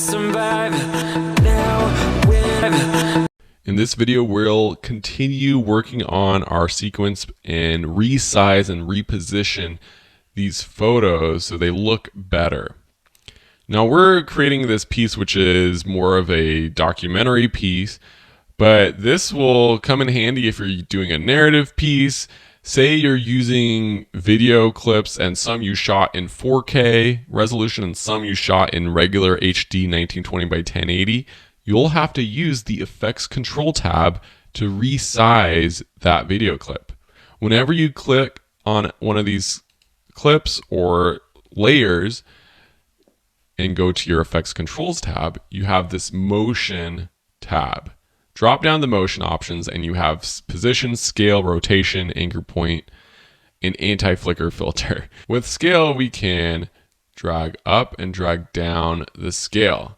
survive now when In this video, we'll continue working on our sequence and resize and reposition these photos so they look better. Now we're creating this piece which is more of a documentary piece, but this will come in handy if you're doing a narrative piece. Say you're using video clips and some you shot in 4K resolution and some you shot in regular HD 1920 by 1080. You'll have to use the Effects Control tab to resize that video clip. Whenever you click on one of these clips or layers and go to your Effects Controls tab, you have this Motion tab. Drop down the motion options and you have position, scale, rotation, anchor point, and anti-flicker filter. With scale, we can drag up and drag down the scale.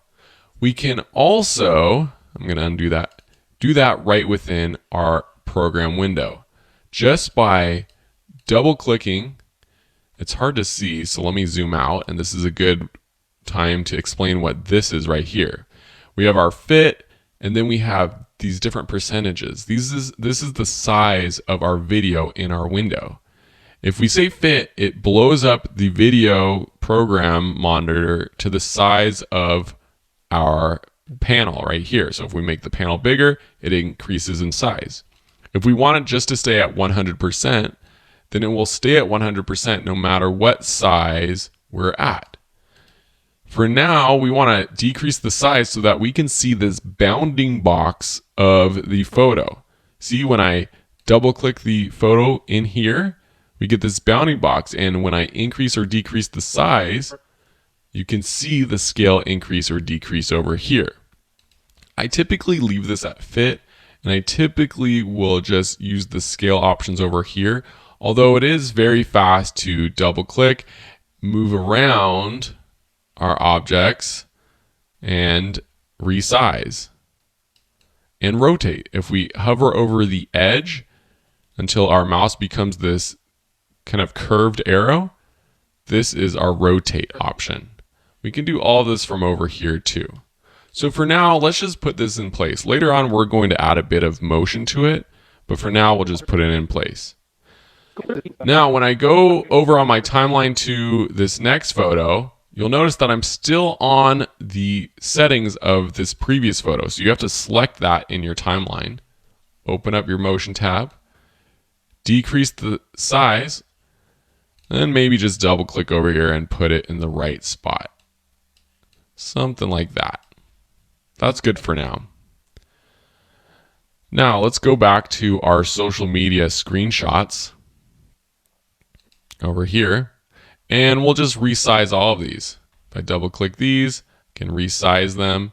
We can also, I'm going to undo that, do that right within our program window. Just by double clicking, it's hard to see, so let me zoom out, and this is a good time to explain what this is right here. We have our fit, and then we have these different percentages. This is the size of our video in our window. If we say fit, it blows up the video program monitor to the size of our panel right here. So if we make the panel bigger, it increases in size. If we want it just to stay at 100%, then it will stay at 100% no matter what size we're at. For now, we want to decrease the size so that we can see this bounding box of the photo. See, when I double click the photo in here, we get this bounding box, and when I increase or decrease the size, you can see the scale increase or decrease over here. I typically leave this at fit, and I typically will just use the scale options over here, although it is very fast to double click, move around our objects, and resize and rotate. If we hover over the edge until our mouse becomes this kind of curved arrow, this is our rotate option. We can do all this from over here too. So for now, let's just put this in place. Later on, we're going to add a bit of motion to it, but for now, we'll just put it in place. Now, when I go over on my timeline to this next photo, you'll notice that I'm still on the settings of this previous photo. So you have to select that in your timeline. Open up your Motion tab, decrease the size, and maybe just double click over here and put it in the right spot. Something like that. That's good for now. Now let's go back to our social media screenshots over here, and we'll just resize all of these. If I double click these, I can resize them.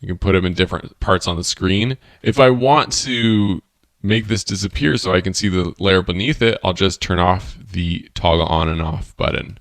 You can put them in different parts on the screen. If I want to make this disappear so I can see the layer beneath it, I'll just turn off the toggle on and off button.